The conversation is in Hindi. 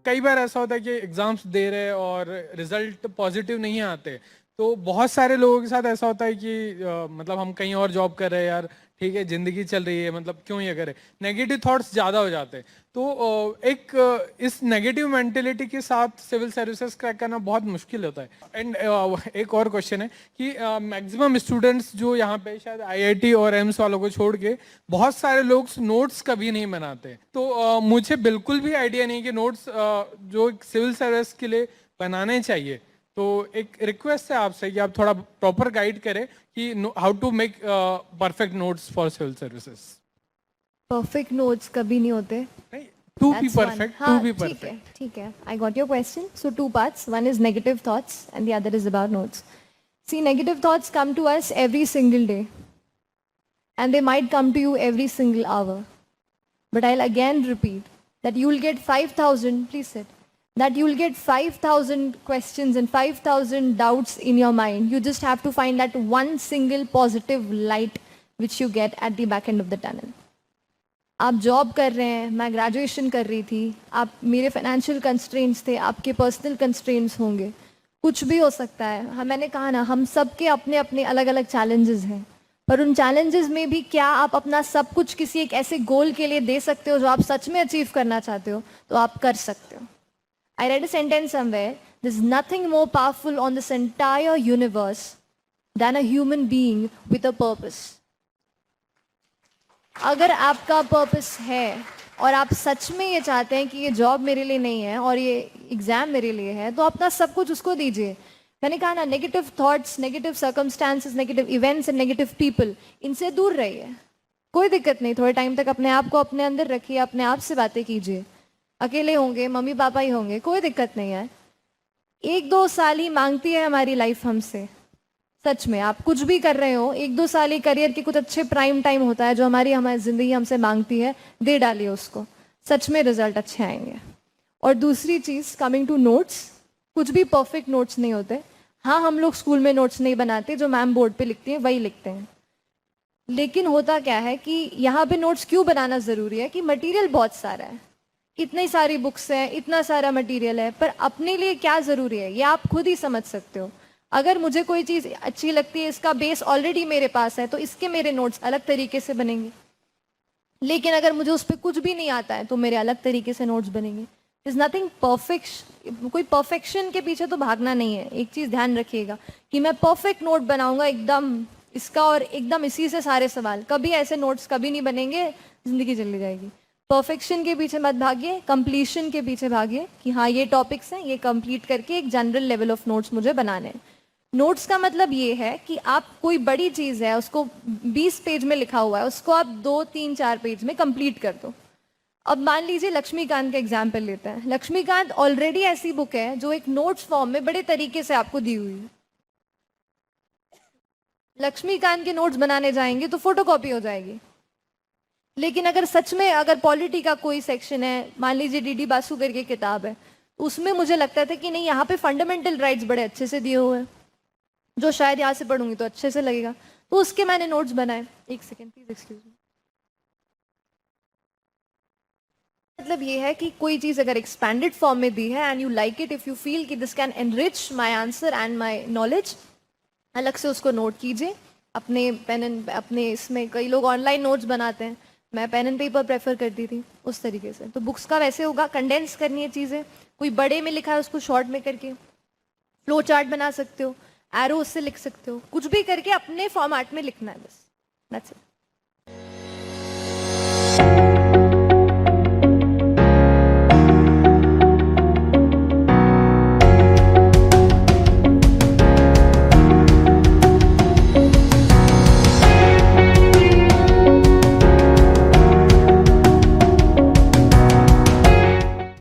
कई बार ऐसा होता है कि एग्जाम्स दे रहे और रिजल्ट पॉजिटिव नहीं आते, तो बहुत सारे लोगों के साथ ऐसा होता है कि मतलब हम कहीं और जॉब कर रहे हैं यार, ठीक है जिंदगी चल रही है, मतलब क्यों ये करें, नेगेटिव थॉट्स ज़्यादा हो जाते हैं। तो इस नेगेटिव मेंटेलिटी के साथ सिविल सर्विसेज क्रैक करना बहुत मुश्किल होता है। एंड एक और क्वेश्चन है कि मैक्सिमम स्टूडेंट्स जो यहाँ पे शायद आईआईटी और एम्स वालों को छोड़ के बहुत सारे लोग नोट्स कभी नहीं बनाते, तो मुझे बिल्कुल भी आइडिया नहीं कि नोट्स जो सिविल सर्विस के लिए बनाने चाहिए। तो एक रिक्वेस्ट है आपसे कि आप थोड़ा प्रॉपर गाइड करें कि how to make perfect notes for civil services. Perfect notes कभी नहीं होते। नहीं, to be That's one. Perfect, to हाँ बी ठीक है परफेक्ट। ठीक है, I got your question. So two parts. One is negative thoughts and the other is about notes. See, negative thoughts come to us every single day and they might come to you every single hour. But I'll again repeat that you'll get 5,000, please sit, that you'll get 5,000 questions and 5,000 doubts in your mind. You just have to find that one single positive light which you get at the back end of the tunnel. आप जॉब कर रहे हैं, मैं ग्रेजुएशन कर रही थी, आप मेरे फाइनेंशियल कंस्ट्रेंट्स थे, आपके पर्सनल कंस्ट्रेंट्स होंगे, कुछ भी हो सकता है। मैंने कहा ना, हम सबके अपने अपने अलग अलग चैलेंजेस हैं, पर उन चैलेंजेस में भी क्या आप अपना सब कुछ किसी एक ऐसे गोल के लिए दे सकते हो जो आप सच में अचीव करना चाहते हो, तो आप कर सकते हो। I read a sentence somewhere, there is nothing more powerful on this entire universe than a human being with a purpose. अगर आपका पर्पस है और आप सच में ये चाहते हैं कि ये जॉब मेरे लिए नहीं है और ये एग्जाम मेरे लिए है, तो अपना सब कुछ उसको दीजिए। मैंने कहा ना, negative thoughts, negative circumstances, negative events and negative people, इनसे दूर रहिए। कोई दिक्कत नहीं, थोड़े टाइम तक अपने आप को अपने अंदर रखिए, अपने आप से बातें कीजिए। अकेले होंगे, मम्मी पापा ही होंगे, कोई दिक्कत नहीं है। 1-2 साल ही मांगती है हमारी लाइफ हमसे। सच में आप कुछ भी कर रहे हो, 1-2 साल ही करियर के कुछ अच्छे प्राइम टाइम होता है जो हमारी जिंदगी हमसे मांगती है, दे डालिए उसको, सच में रिजल्ट अच्छे आएंगे। और दूसरी चीज, कमिंग टू नोट्स, कुछ भी परफेक्ट नोट्स नहीं होते। हाँ, हम लोग स्कूल में नोट्स नहीं बनाते, जो मैम बोर्ड पे लिखती है वही लिखते हैं। लेकिन होता क्या है कि यहाँ पे नोट्स क्यों बनाना जरूरी है कि मटेरियल बहुत सारा है, इतनी सारी बुक्स हैं, इतना सारा मटेरियल है, पर अपने लिए क्या जरूरी है ये आप खुद ही समझ सकते हो। अगर मुझे कोई चीज़ अच्छी लगती है, इसका बेस ऑलरेडी मेरे पास है, तो इसके मेरे नोट्स अलग तरीके से बनेंगे। लेकिन अगर मुझे उस पर कुछ भी नहीं आता है, तो मेरे अलग तरीके से नोट्स बनेंगे। इज नथिंग परफेक्ट, कोई परफेक्शन के पीछे तो भागना नहीं है। एक चीज़ ध्यान रखिएगा कि मैं परफेक्ट नोट बनाऊंगा एकदम इसका और एकदम इसी से सारे सवाल, कभी ऐसे नोट्स कभी नहीं बनेंगे, जिंदगी चली जाएगी। परफेक्शन के पीछे मत भागिए, कंप्लीशन के पीछे भागिए कि हाँ ये टॉपिक्स हैं, ये कंप्लीट करके एक जनरल लेवल ऑफ नोट्स मुझे बनाने हैं। नोट्स का मतलब ये है कि आप कोई बड़ी चीज़ है, उसको 20 पेज में लिखा हुआ है, उसको आप 2-3-4 पेज में कंप्लीट कर दो। अब मान लीजिए लक्ष्मीकांत का एग्जाम्पल लेते हैं। लक्ष्मीकांत ऑलरेडी ऐसी बुक है जो एक नोट्स फॉर्म में बड़े तरीके से आपको दी हुई है। लक्ष्मीकांत के नोट्स बनाने जाएंगे तो फोटोकॉपी हो जाएगी। लेकिन अगर सच में अगर पॉलिटी का कोई सेक्शन है, मान लीजिए डीडी बासु करके किताब है, उसमें मुझे लगता था कि नहीं, यहाँ पे फंडामेंटल राइट्स बड़े अच्छे से दिए हुए हैं, जो शायद यहाँ से पढ़ूंगी तो अच्छे से लगेगा, तो उसके मैंने नोट्स बनाए। एक सेकेंड प्लीज, एक्सक्यूज मी। मतलब ये है कि कोई चीज अगर एक्सपैंडेड फॉर्म में दी है and you like it, if you feel कि this can enrich my answer and my knowledge, अलग से उसको नोट कीजिए अपने पेन एंड अपने इसमें। कई लोग ऑनलाइन नोट्स बनाते हैं, मैं पेन एंड पेपर प्रेफर करती थी उस तरीके से। तो बुक्स का वैसे होगा, कंडेंस करनी है चीज़ें, कोई बड़े में लिखा है उसको शॉर्ट में करके फ्लो चार्ट बना सकते हो, एरो उससे लिख सकते हो, कुछ भी करके अपने फॉर्मेट में लिखना है बस, दैट्स इट।